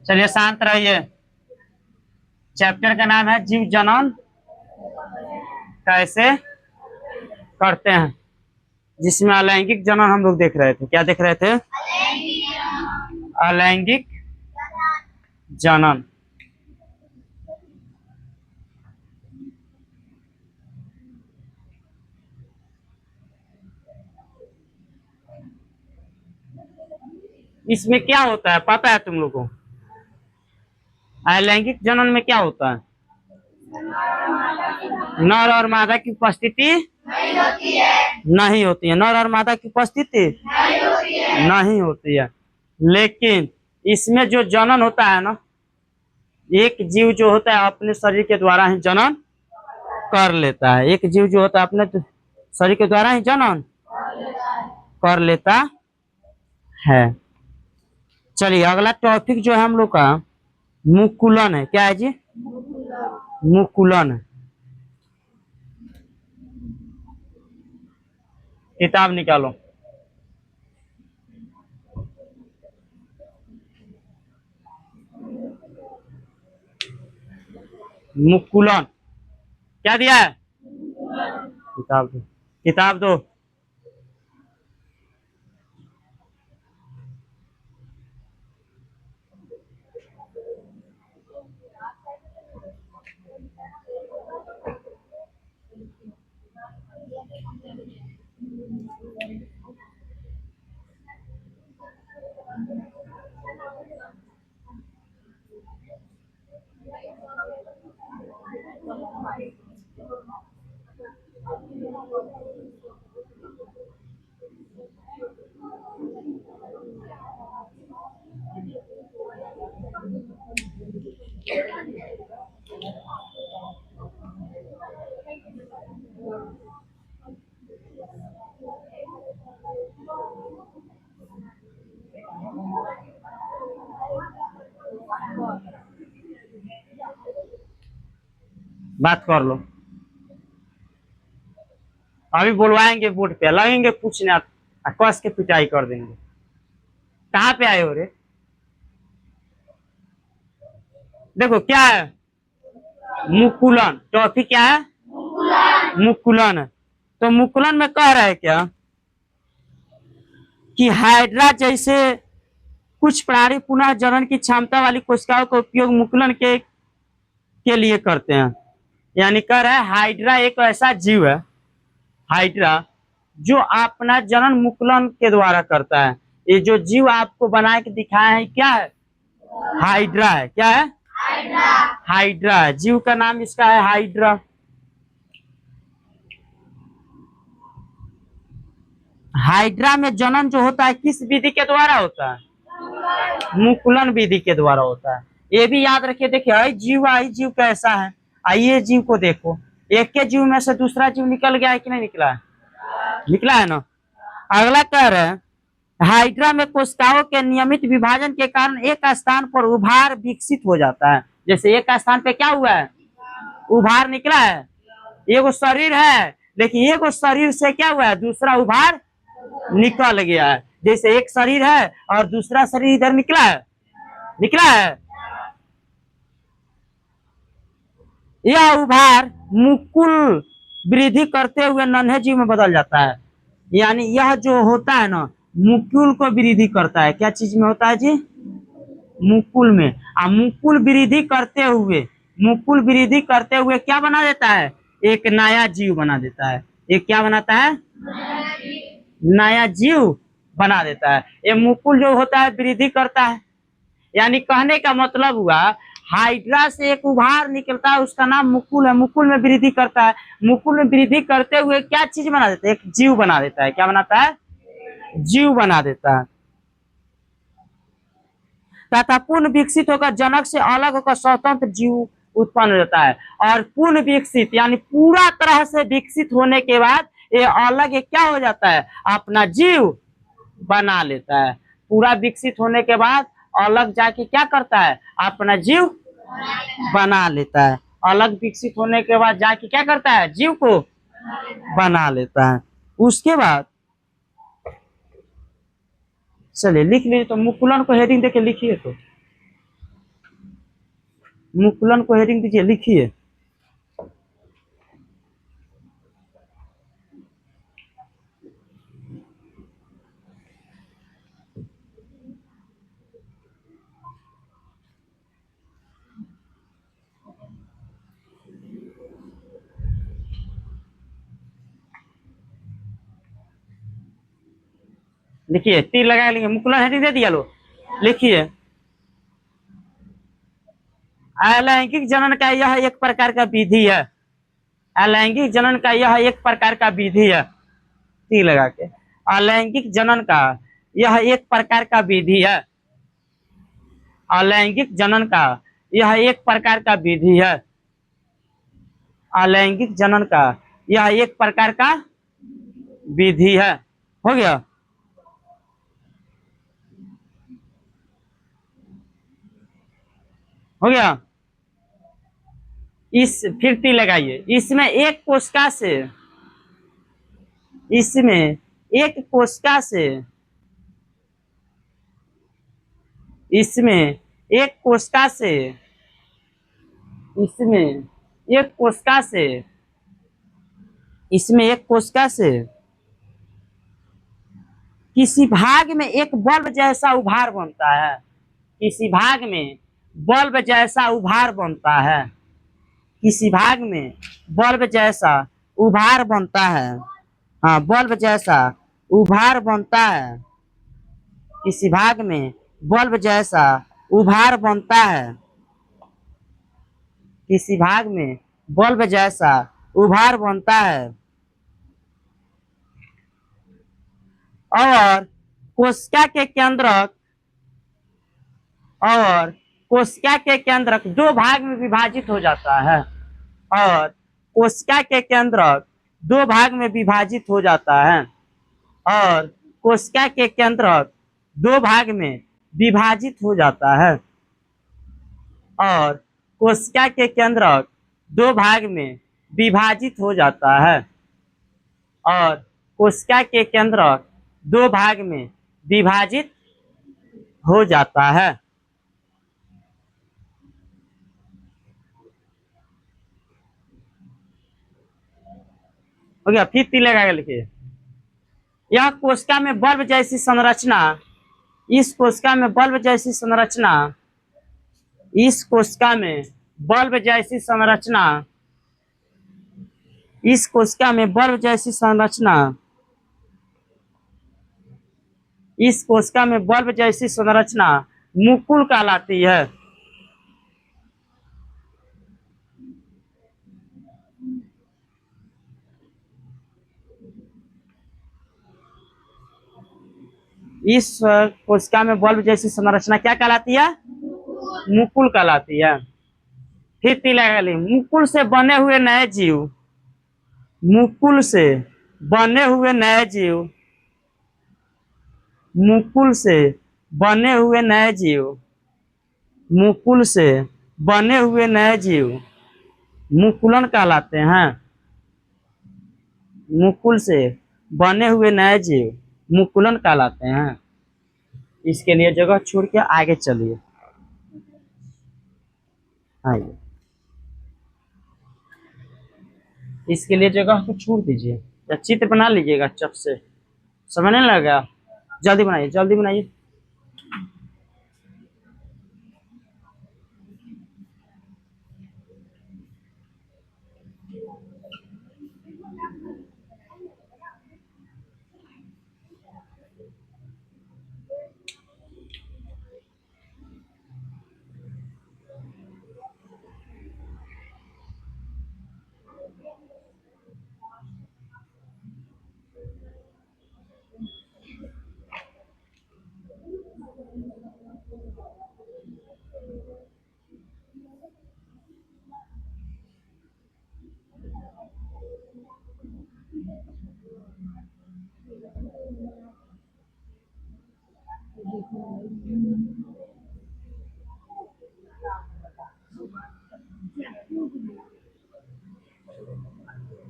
चलिए शांत रहिए। चैप्टर का नाम है जीव जनन कैसे करते हैं, जिसमें अलैंगिक जनन हम लोग देख रहे थे। क्या देख रहे थे? अलैंगिक जनन। इसमें क्या होता है पता है तुम लोग को? अलैंगिक जनन में क्या होता है? नर और मादा की उपस्थिति नहीं होती है। नर और मादा की उपस्थिति नहीं होती है। लेकिन इसमें जो जनन होता है ना, एक जीव जो होता है अपने शरीर के द्वारा ही जनन कर लेता है। एक जीव जो होता है अपने शरीर के द्वारा ही जनन कर लेता है। चलिए अगला टॉपिक जो है हम लोग का मुकुलन है। क्या है जी? मुकुलन है। किताब निकालो। मुकुलन क्या दिया है? किताब दो, किताब दो। बात कर लो। अभी बुलवाएंगे बोर्ड पे, लगेंगे पूछने, कस के पिटाई कर देंगे। कहाँ पे आए हो रे? देखो क्या है मुकुलन। टॉपिक क्या है? मुकुलन। तो मुकुलन में कह रहा है क्या कि हाइड्रा जैसे कुछ प्राणी पुनः जनन की क्षमता वाली कोशिकाओं का उपयोग मुकुलन के लिए करते हैं। यानी कह रहा है हाइड्रा एक ऐसा जीव है, हाइड्रा, जो अपना जनन मुकुलन के द्वारा करता है। ये जो जीव आपको बना के दिखाया है क्या है? हाइड्रा है। क्या है? हाइड्रा है। जीव का नाम इसका है हाइड्रा। हाइड्रा में जनन जो होता है किस विधि के द्वारा होता है? मुकुलन विधि के द्वारा होता है। ये भी याद रखिए। देखिए आई जीव कैसा है, आइए जीव को देखो। एक के जीव में से दूसरा जीव निकल गया है कि नहीं निकला है? निकला है ना। अगला कह रहे हैं हाइड्रा में कोशिकाओं के नियमित विभाजन के कारण एक स्थान पर उभार विकसित हो जाता है। जैसे एक स्थान पे क्या हुआ है? उभार निकला है। एक शरीर है, लेकिन एक शरीर से क्या हुआ है? दूसरा उभार निकल गया है। जैसे एक शरीर है और दूसरा शरीर इधर निकला है, निकला है। यह उभार मुकुल वृद्धि करते हुए नन्हे जीव में बदल जाता है। यानी यह जो होता है ना, मुकुल को वृद्धि करता है। क्या चीज में होता है जी? मुकुल में। मुकुल वृद्धि करते हुए, मुकुल वृद्धि करते हुए क्या बना देता है? एक नया जीव बना देता है। एक क्या बनाता है? नया जीव बना देता है। ये मुकुल जो होता है वृद्धि करता है। यानी कहने का मतलब हुआ हाइड्रा से एक उभार निकलता है, उसका नाम मुकुल है। मुकुल में वृद्धि करता है। मुकुल में वृद्धि करते हुए क्या चीज बना देता है? एक जीव बना देता है। क्या बनाता है? जीव बना देता है। तथा पूर्ण विकसित होकर जनक से अलग होकर स्वतंत्र जीव उत्पन्न हो जाता है। और पूर्ण विकसित यानी पूरा तरह से विकसित होने के बाद ये अलग ये क्या हो जाता है? अपना जीव बना लेता है। पूरा विकसित होने के बाद अलग जाके क्या करता है? अपना जीव बना लेता है। अलग विकसित होने के बाद जाके क्या करता है? जीव को बना लेता है। उसके बाद चलिए लिख लीजिए, तो मुकुलन को हेडिंग देके लिखिए, तो मुकुलन को हेडिंग दीजिए, लिखिए। लिखिए, तीर लगा लिखिए, मुकुलन हेडिंग दे दिया, लो लिखिए। अलैंगिक जनन का यह एक प्रकार का विधि है। अलैंगिक जनन का यह एक प्रकार का विधि है, तीर लगा के। अलैंगिक जनन का यह एक प्रकार का विधि है। अलैंगिक जनन का यह एक प्रकार का विधि है। अलैंगिक जनन का यह एक प्रकार का विधि है। हो गया। हो गया। इस फिर तीर लगाइए। इसमें एक कोशिका से, इसमें एक कोशिका से, इसमें एक कोशिका से, इसमें एक कोशिका से, इसमें एक कोशिका से किसी भाग में एक बल्ब जैसा उभार बनता है। किसी भाग में बल्ब जैसा उभार बनता है। किसी भाग में बल्ब जैसा उभार बनता है। हाँ, बल्ब जैसा उभार बनता है। किसी भाग में बल्ब जैसा उभार बनता है। किसी भाग में बल्ब जैसा उभार बनता है और कोशिका के केंद्रक, और कोशिका के केंद्रक दो भाग में विभाजित हो जाता है। और कोशिका के केंद्रक दो भाग में विभाजित हो जाता है। और कोशिका के केंद्रक दो भाग में विभाजित हो जाता है। और कोशिका के केंद्रक दो भाग में विभाजित हो जाता है। और कोशिका के केंद्रक दो भाग में विभाजित हो जाता है। हो गया। फिर तीर लगा के लिखिए। यह कोशिका में बल्ब जैसी संरचना, इस कोशिका में बल्ब जैसी संरचना, इस कोशिका में बल्ब जैसी संरचना, इस कोशिका में बल्ब जैसी संरचना, इस कोशिका में बल्ब जैसी संरचना मुकुल कहलाती है। इस कोशिका में बल्ब जैसी संरचना क्या कहलाती है? मुकुल कहलाती है। फिर तीर लगा ली। मुकुल से बने हुए नए जीव, मुकुल से बने हुए नए जीव, मुकुल से बने हुए नए जीव, मुकुल से बने हुए नए जीव मुकुलन कहलाते हैं। मुकुल से बने हुए नए जीव मुकुलन कहलाते हैं। इसके लिए जगह छोड़ के आगे चलिए। आइए, इसके लिए जगह को छोड़ दीजिए या चित्र बना लीजिएगा चक से, समय नहीं लगेगा। जल्दी बनाइए, जल्दी बनाइए।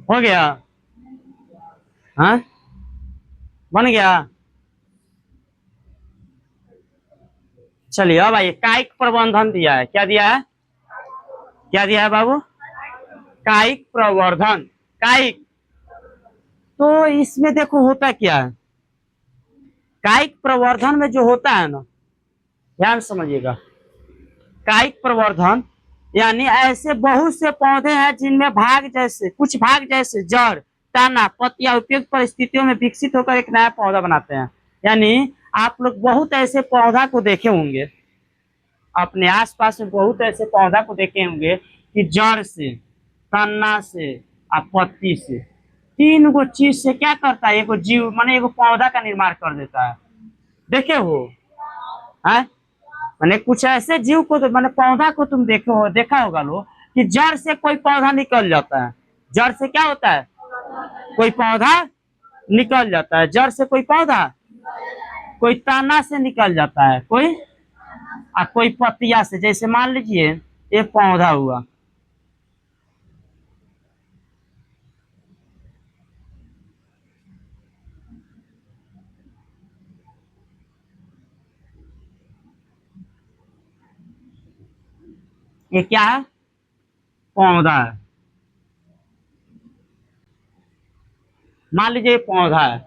हो गया। हाँ, बन गया। चलिए अब आइए, कायिक प्रबंधन दिया है, क्या दिया है, क्या दिया है बाबू, कायिक प्रवर्धन। कायिक, तो इसमें देखो होता क्या है, कायिक प्रवर्धन में जो होता है ना, ध्यान समझिएगा, कायिक प्रवर्धन यानी ऐसे बहुत से पौधे हैं जिनमें भाग जैसे, कुछ भाग जैसे जड़, तना, पत्तियां उपयुक्त परिस्थितियों में विकसित होकर एक नया पौधा बनाते हैं। यानी आप लोग बहुत ऐसे पौधा को देखे होंगे, अपने आसपास में बहुत ऐसे पौधा को देखे होंगे कि जड़ से, तना से और पत्ती से, तीन गो चीज से क्या करता है, एगो जीव माने एगो पौधा का निर्माण कर देता है। देखे हो, है माने कुछ ऐसे जीव को तो माने पौधा को तुम देखे हो, देखा होगा लो कि जड़ से कोई पौधा निकल जाता है। जड़ से क्या होता है, कोई पौधा निकल जाता है, जड़ से कोई पौधा, कोई तना से निकल जाता है, कोई और कोई पत्तिया से। जैसे मान लीजिए एक पौधा हुआ, ये क्या है, पौधा है। मान लीजिए ये पौधा है,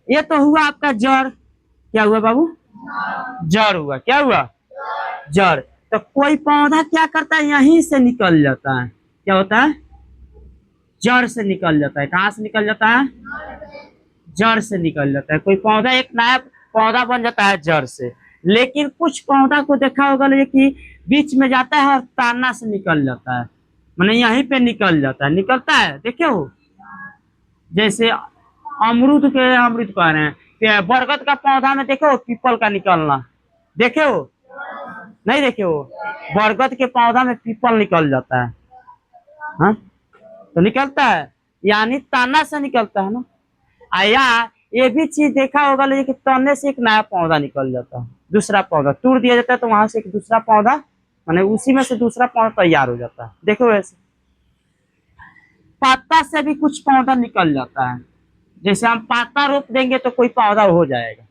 ये तो हुआ आपका जड़। क्या हुआ बाबू, जड़ हुआ, क्या हुआ, जड़। तो कोई पौधा क्या करता है, यहीं से निकल जाता है, क्या होता है, जड़ से निकल जाता है। कहाँ से निकल जाता है, जड़ से निकल जाता है। कोई पौधा एक नया पौधा बन जाता है जड़ से। लेकिन कुछ पौधा को देखा होगा कि बीच में जाता है और तना से निकल जाता है, मैंने यहीं पे निकल जाता है, निकलता है, देखे हो। जैसे अमरूद के, अमरूद कह रहे हैं, बरगद का पौधा में देखे हो पीपल का निकलना, देखे हो, नहीं देखे हो, बरगद के पौधा में पीपल निकल जाता है। हाँ, तो निकलता है, यानी तना से निकलता है ना। आया, ये भी चीज देखा होगा लेकिन तने से एक नया पौधा निकल जाता है, दूसरा पौधा तोड़ दिया जाता है तो वहां से एक दूसरा पौधा, माने उसी में से दूसरा पौधा तैयार हो जाता है। देखो वैसे पत्ता से भी कुछ पौधा निकल जाता है। जैसे हम पत्ता रोप देंगे तो कोई पौधा हो जाएगा,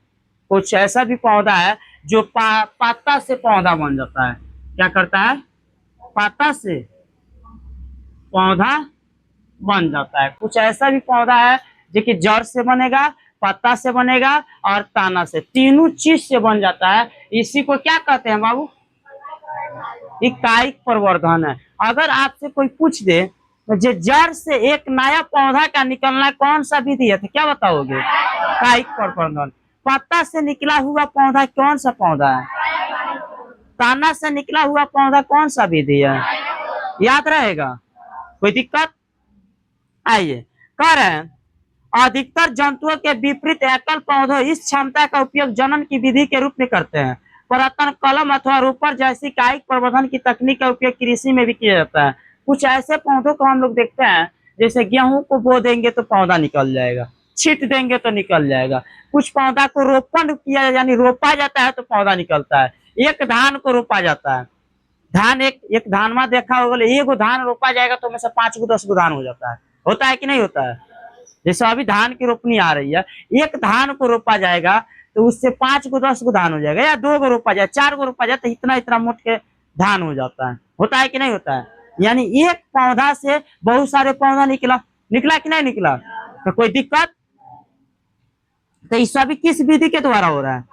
कुछ ऐसा भी पौधा है जो पत्ता से पौधा बन जाता है। क्या करता है, पत्ता से पौधा बन जाता है। कुछ ऐसा भी पौधा है जो कि जड़ से बनेगा, पत्ता से बनेगा और तना से, तीनों चीज से बन जाता है। इसी को क्या कहते हैं बाबू, कायिक प्रवर्धन है। अगर आपसे कोई पूछ दे तो जो जड़ से एक नया पौधा का निकलना कौन सा विधि है, तो क्या बताओगे, कायिक प्रवर्धन। पत्ता से निकला हुआ पौधा कौन सा पौधा है, तना से निकला हुआ पौधा कौन सा विधि है, याद रहेगा, कोई दिक्कत। आइए, कह रहे हैं अधिकतर जंतुओं के विपरीत एकल पौधों इस क्षमता का उपयोग जनन की विधि के रूप में करते हैं। पुरातन कलम अथवा रोपर जैसी कायिक प्रवर्धन की तकनीक का उपयोग कृषि में भी किया जाता है। कुछ ऐसे पौधों को हम लोग देखते हैं, जैसे गेहूं को बो देंगे तो पौधा निकल जाएगा, छीट देंगे तो निकल जाएगा। कुछ पौधा को रोपण किया यानी रोपा जाता है तो पौधा निकलता है। एक धान को रोपा जाता है, धान एक एक धानमा देखा होगा, एक धान रोपा जाएगा तो में से 5 गो 10 गो धान हो जाता है। होता है कि नहीं होता है। जैसे अभी धान की रोपनी आ रही है, एक धान को रोपा जाएगा तो उससे 5 गो 10 गो धान हो जाएगा, या 2 गो रोपा जाए, 4 गो रोपा जाए तो इतना इतना मोट के धान हो जाता है। होता है कि नहीं होता है। यानी एक पौधा से बहुत सारे पौधा निकला, निकला कि नहीं निकला, तो कोई दिक्कत। तो इस सभी किस विधि के द्वारा हो रहा है,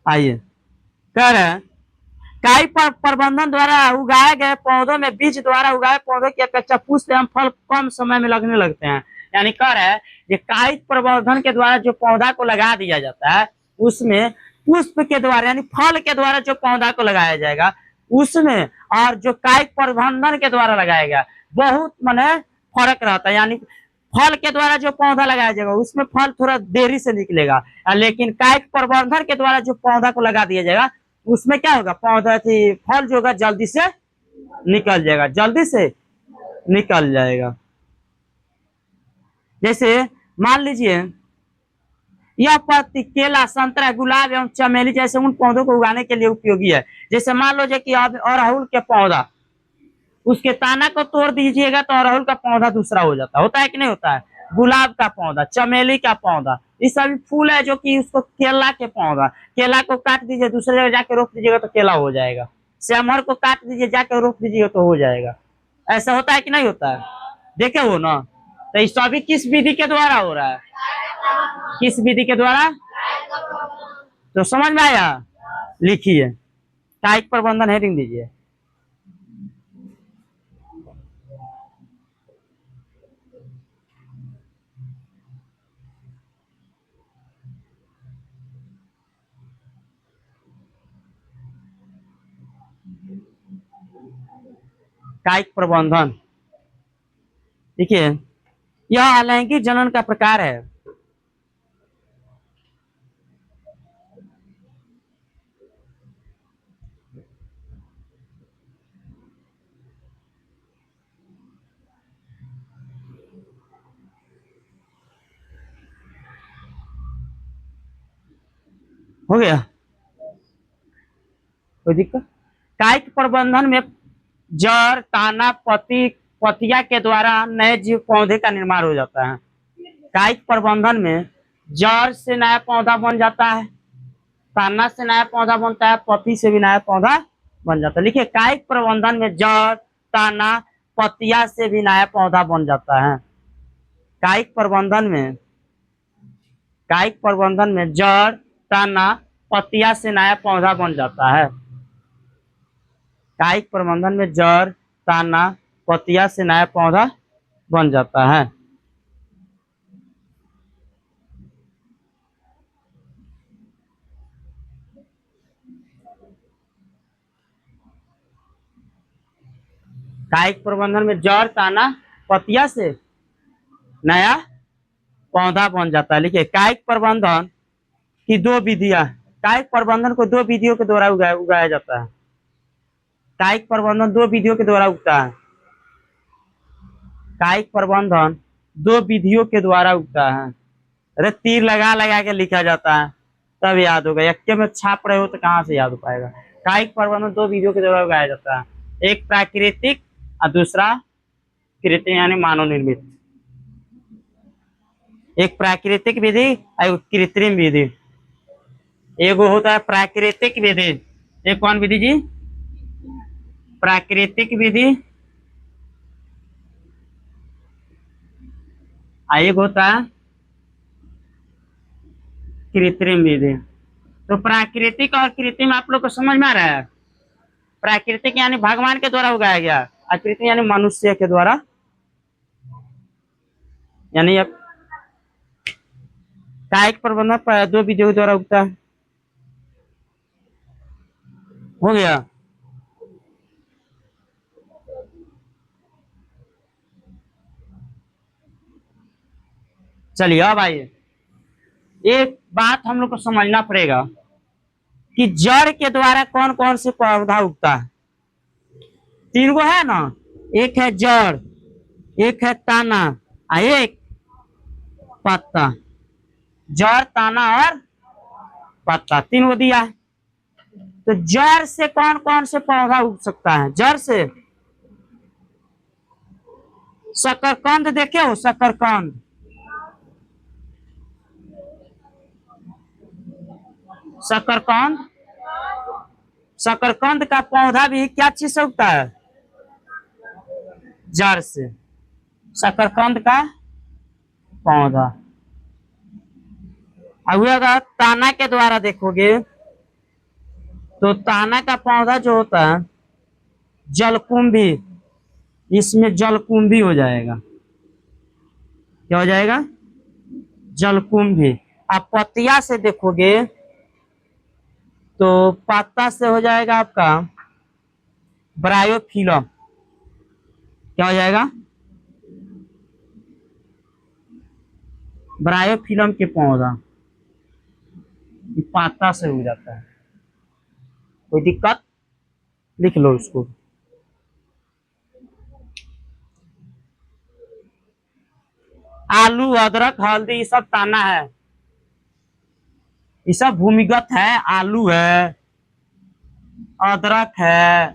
आइए, कह रहे हैं कायिक प्रबंधन द्वारा उगाए गए पौधों में बीज द्वारा उगाए पौधों की अपेक्षा पुष्प एवं फल कम समय में लगने लगते हैं। यानी कह रहे हैं कि कायिक प्रवर्धन के द्वारा जो पौधा को लगा दिया जाता है उसमें पुष्प के द्वारा यानी फल के द्वारा जो पौधा को लगाया जाएगा उसमें, और जो कायिक प्रबंधन के द्वारा लगाएगा बहुत माने फर्क रहता है। यानी फल के द्वारा जो पौधा लगाया जाएगा उसमें फल थोड़ा देरी से निकलेगा, लेकिन कायिक प्रबंधन के द्वारा जो पौधा को लगा दिया जाएगा उसमें क्या होगा, पौधा थी फल जो होगा जल्दी से निकल जाएगा, जल्दी से निकल जाएगा। जैसे मान लीजिए यह पत्ती केला, संतरा, गुलाब एवं चमेली जैसे उन पौधों को उगाने के लिए उपयोगी है। जैसे मान लो कि अब अड़हुल के पौधा उसके तना को तोड़ दीजिएगा तो अड़हुल का पौधा दूसरा हो जाता है। होता है कि नहीं होता है? गुलाब का पौधा, चमेली का पौधा, ये सभी फूल है जो कि उसको केला के पौधा, केला को काट दीजिए दूसरे जगह जाके रोप दीजिएगा तो केला हो जाएगा। श्यामर को काट दीजिए जाके रोप दीजिएगा तो हो जाएगा। ऐसा होता है कि नहीं होता है? देखे हो ना? तो ये सभी किस विधि के द्वारा हो रहा है? किस विधि के द्वारा? तो समझ में आया? लिखिए, कायिक प्रबंधन हेडिंग दीजिए। कायिक प्रबंधन देखिए, यह अलैंगिक जनन का प्रकार है। हो गया? कोई दिक्कत? कायिक प्रबंधन में जड़, ताना, पतिया के द्वारा नए जीव पौधे का निर्माण हो जाता है। कायिक प्रबंधन में जड़ से नया पौधा बन जाता है, ताना से नया पौधा बनता है, पत्ती से भी नया पौधा बन जाता है। लिखिए, कायिक प्रबंधन में जड़, ताना, पतिया से भी नया पौधा बन जाता है। कायिक प्रबंधन में जड़, तना, पतिया से नया पौधा बन जाता है। कायिक प्रबंधन में जड़, तना, पतिया से नया पौधा बन जाता है। कायिक प्रबंधन में जड़, ताना, पतिया से नया पौधा बन जाता है। लिखिए, कायिक प्रबंधन की दो विधियां, कायिक प्रबंधन को दो विधियों के द्वारा उगाया जाता है। कायिक प्रबंधन दो विधियों के द्वारा उगता है। कायिक प्रबंधन दो विधियों के द्वारा उगता है। अरे तीर लगा लगा के लिखा जाता है तब याद होगा, यक्के में छाप रहे हो तो कहाँ से याद हो पाएगा? कायिक प्रबंधन दो विधियों के द्वारा उगाया जाता है, एक प्राकृतिक और दूसरा कृत्रिम यानी मानव निर्मित। एक प्राकृतिक विधि और कृत्रिम विधि। एगो होता है प्राकृतिक विधि, एक कौन विधि जी? प्राकृतिक विधि। एक होता है कृत्रिम विधि। तो प्राकृतिक और कृत्रिम आप लोग को समझ में आ रहा है? प्राकृतिक यानी भगवान के द्वारा उगाया गया, और कृत्रिम यानी मनुष्य के द्वारा, यानी अब कायिक प्रबंधन दो विधियों के द्वारा उगता है। हो गया? चलिए अब आइए, एक बात हम लोग को समझना पड़ेगा कि जड़ के द्वारा कौन कौन से पौधा उगता है। तीन गो है ना, एक है जड़, एक है ताना और एक पत्ता। जड़, ताना और पत्ता, तीन गो दिया है। तो जड़ से कौन कौन से पौधा उग सकता है? जड़ से शकरकंद, देखे हो शकरकंद? शकरकंद, शकरकंद का पौधा भी क्या चीज से उगता है? जड़ से। शकरकंद का पौधा। अब अगर ताना के द्वारा देखोगे तो ताना का पौधा जो होता है जलकुंभी, इसमें जलकुंभी हो जाएगा। क्या हो जाएगा? जलकुंभी। आप पतिया से देखोगे तो पत्ता से हो जाएगा आपका ब्रायोफिलम। क्या हो जाएगा? ब्रायोफिलम के पौधा पत्ता से हो जाता है। कोई दिक्कत? लिख लो उसको। आलू, अदरक, हल्दी ये सब ताना है, ये सब भूमिगत है। आलू है, अदरक है,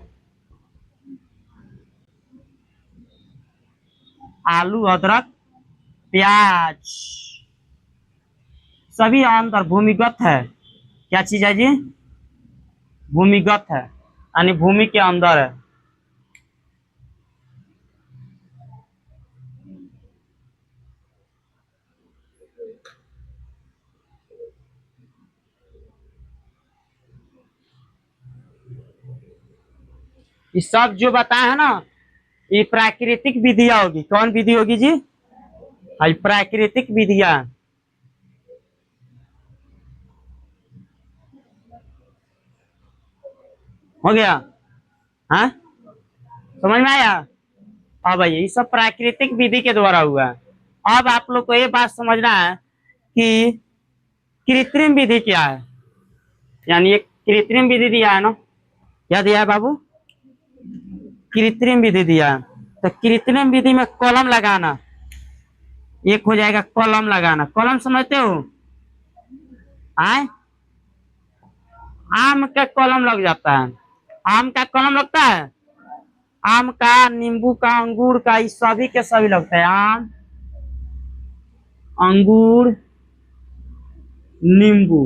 आलू, अदरक, प्याज, सभी अंदर भूमिगत है। क्या चीज है जी? भूमिगत है, यानी भूमि के अंदर है। ये सब जो बताया है ना, ये प्राकृतिक विधियां होगी। कौन विधि होगी जी? हाँ, प्राकृतिक विधियां। हो गया? हाँ, समझ में आया? अब भैया ये सब प्राकृतिक विधि के द्वारा हुआ है। अब आप लोग को ये बात समझना है कि कृत्रिम विधि क्या है। यानी एक कृत्रिम विधि दिया है ना, क्या दिया है बाबू? कृत्रिम विधि दिया है। तो कृत्रिम विधि में कॉलम लगाना, एक हो जाएगा कॉलम लगाना। कॉलम समझते हो? आए, आम का कॉलम लग जाता है। आम का कॉलम लगता है, आम का, नींबू का, अंगूर का, इस सभी के सभी लगता है। आम, अंगूर, नींबू,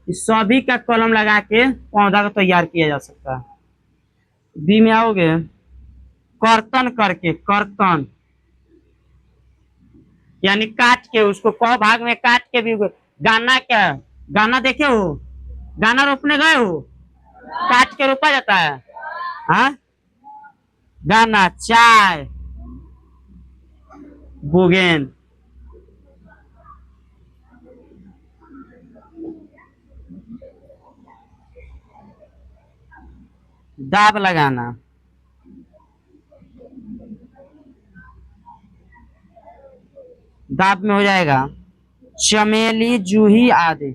इस सभी का कॉलम लगा के पौधा को तैयार किया जा सकता है। बी में आओगे, कर्तन करके, कर्तन यानी काट के, उसको क भाग में काट के भी। गाना क्या, गाना देखे हो? गाना रोपने गए हो? काट के रोपा जाता है। हाँ, गाना, चाय, बुगेन, दाब लगाना, दाब में हो जाएगा चमेली, जूही आदि।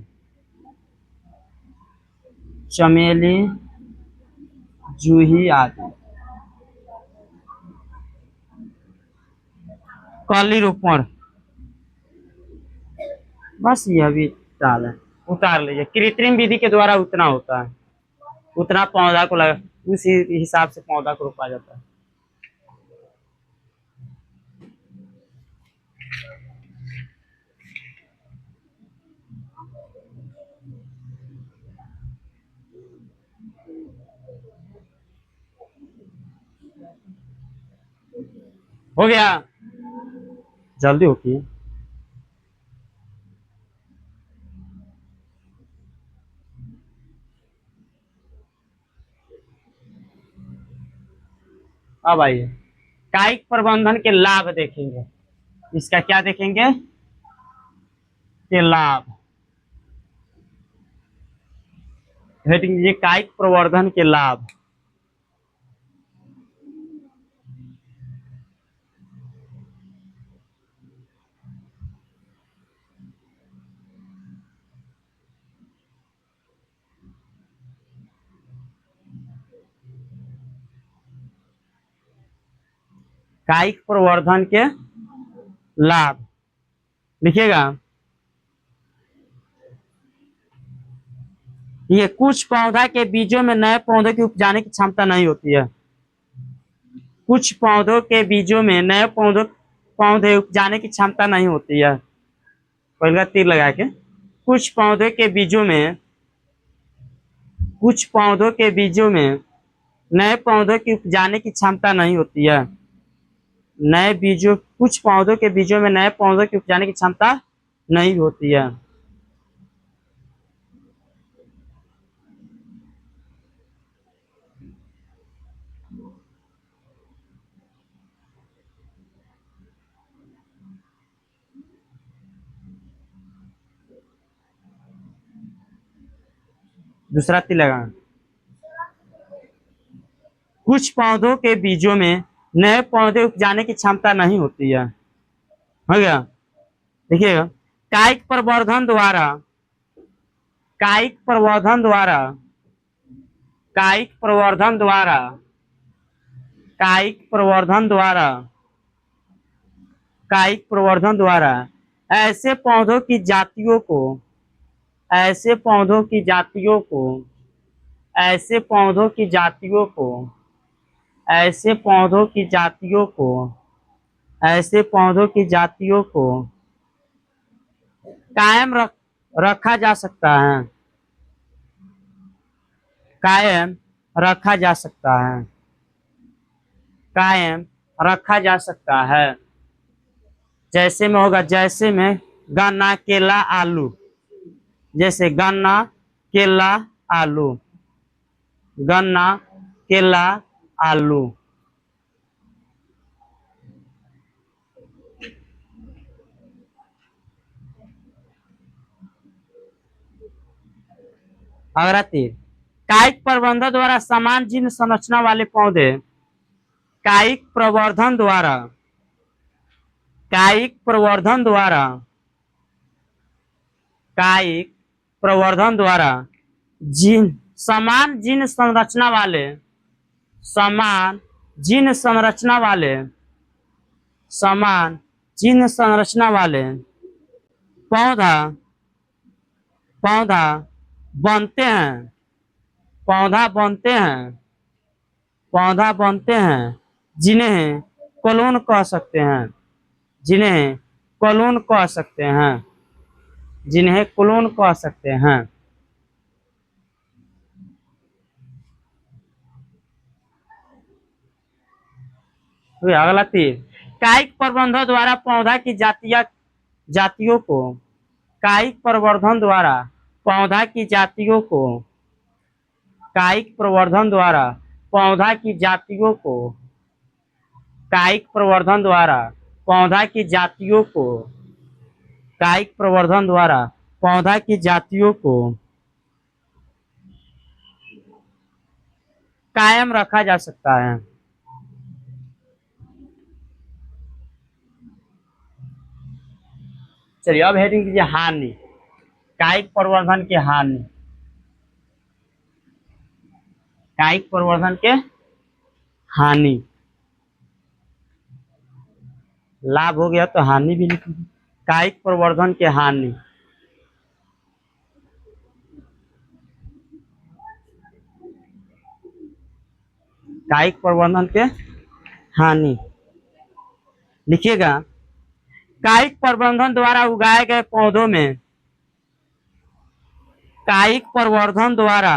चमेली, जूही आदि। कली रोपण, बस ये अभी डाल है, उतार लीजिए। कृत्रिम विधि के द्वारा उतना होता है, उतना पौधा को लगा, उसी हिसाब से पौधा को रोपा जाता है। हो गया? जल्दी होगी। अब आइए कायिक प्रबंधन के लाभ देखेंगे। इसका क्या देखेंगे? के लाभ। हेडिंग दीजिए कायिक प्रवर्धन के लाभ। कायिक प्रवर्धन के लाभ लिखिएगा। ये कुछ पौधा के बीजों में नए पौधे की उपजाने की क्षमता नहीं होती है। कुछ पौधों के बीजों में नए पौधे उपजाने की क्षमता नहीं होती है। पहले तीर लगा के, कुछ पौधे के बीजों में, कुछ पौधों के बीजों में नए पौधों की उपजाने की क्षमता नहीं होती है। नए बीजों, कुछ पौधों के बीजों में नए पौधों की उपजाने की क्षमता नहीं होती है। दूसरा तीर लगाना। कुछ पौधों के बीजों में नए पौधे उपजाने की क्षमता नहीं होती है। हो गया? देखिएगा, कायिक प्रवर्धन द्वारा, कायिक प्रवर्धन द्वारा, कायिक प्रवर्धन द्वारा, कायिक प्रवर्धन द्वारा, कायिक प्रवर्धन द्वारा ऐसे पौधों की जातियों को, ऐसे पौधों की जातियों को, ऐसे पौधों की जातियों को, ऐसे पौधों की जातियों को, ऐसे पौधों की जातियों को कायम रखा जा सकता है, कायम रखा जा सकता है, कायम रखा जा सकता है। जैसे में होगा, जैसे में गन्ना, केला, आलू। जैसे गन्ना, केला, आलू, गन्ना, केला, आलू। अगला तीर, कायिक प्रबंधन द्वारा समान जीन संरचना वाले पौधे कायिक प्रवर्धन द्वारा, कायिक प्रवर्धन द्वारा, कायिक प्रवर्धन द्वारा जीन समान जीन संरचना वाले, समान जीन संरचना वाले, समान जीन संरचना वाले पौधा, पौधा बनते हैं, पौधा बनते हैं, पौधा बनते हैं, जिन्हें क्लोन कह सकते हैं, जिन्हें क्लोन कह सकते हैं, जिन्हें क्लोन कह सकते हैं। तो अगला तीर, कायिक प्रबंधन द्वारा पौधा की जातियों को, कायिक प्रवर्धन द्वारा पौधा की जातियों को, कायिक प्रवर्धन द्वारा पौधा की जातियों को, कायिक प्रवर्धन द्वारा पौधा की जातियों को, कायिक प्रवर्धन द्वारा पौधा की जातियों को कायम रखा जा सकता है। चलिए अब हेडिंग कीजिए हानि, कायिक प्रवर्धन के हानि, कायिक प्रवर्धन के हानि। लाभ हो गया तो हानि भी लिखिए, कायिक प्रवर्धन के हानि, कायिक प्रवर्धन के हानि लिखिएगा। कायिक प्रवर्धन द्वारा उगाए गए पौधों में, कायिक प्रवर्धन द्वारा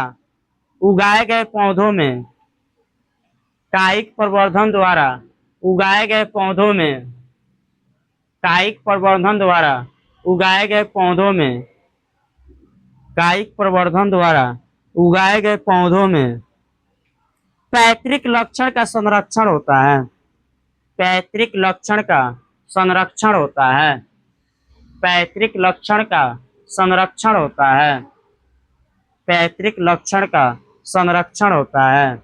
उगाए गए पौधों में, कायिक प्रवर्धन द्वारा उगाए गए पौधों में, कायिक प्रवर्धन द्वारा उगाए गए पौधों में, कायिक प्रवर्धन द्वारा उगाए गए पौधों में पैतृक लक्षण का संरक्षण होता है, पैतृक लक्षण का संरक्षण होता है, पैतृक लक्षण का संरक्षण होता है, पैतृक लक्षण का संरक्षण होता है,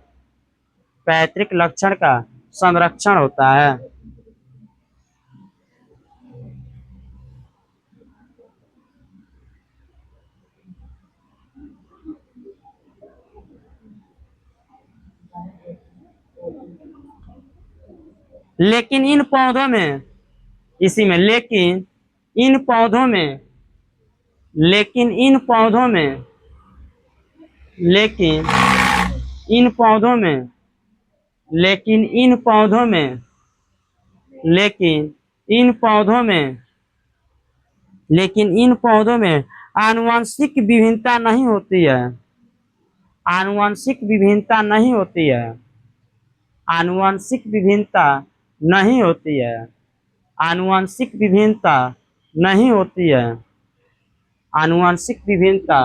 पैतृक लक्षण का संरक्षण होता है। लेकिन इन पौधों में, इसी में लेकिन इन पौधों में, लेकिन इन पौधों में, लेकिन इन पौधों में, लेकिन इन पौधों में, लेकिन इन पौधों में, लेकिन इन पौधों में आनुवंशिक विभिन्नता नहीं होती है, आनुवंशिक विभिन्नता नहीं होती है, आनुवंशिक विभिन्नता नहीं होती है, आनुवंशिक विभिन्नता नहीं होती है, आनुवंशिक विभिन्नता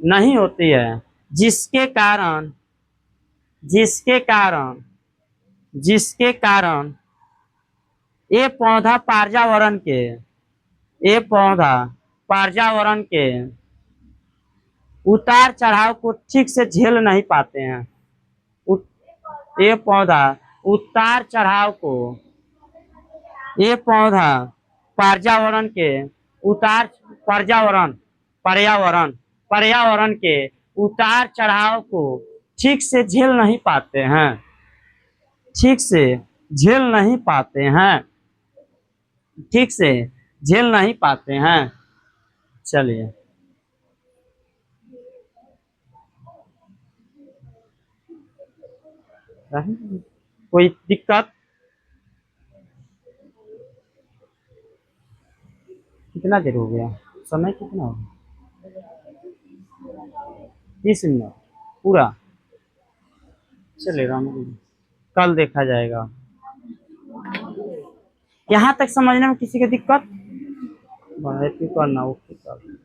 नहीं होती है, जिसके कारण, जिसके कारण, जिसके कारण ये पौधा पर्यावरण के, ये पौधा पर्यावरण के उतार चढ़ाव को ठीक से झेल नहीं पाते हैं, ये पौधा उतार चढ़ाव को, ये पौधा पर्यावरण के उतार, पर्यावरण, पर्यावरण, पर्यावरण के उतार चढ़ाव को ठीक से झेल नहीं पाते हैं, ठीक से झेल नहीं पाते हैं, ठीक से झेल नहीं पाते हैं। चलिए कोई दिक्कत? कितना देर हो गया, समय कितना हो गया? 30 मिनट पूरा। चलेगा, कल देखा जाएगा। यहाँ तक समझने में किसी को दिक्कत? करना ओके कल।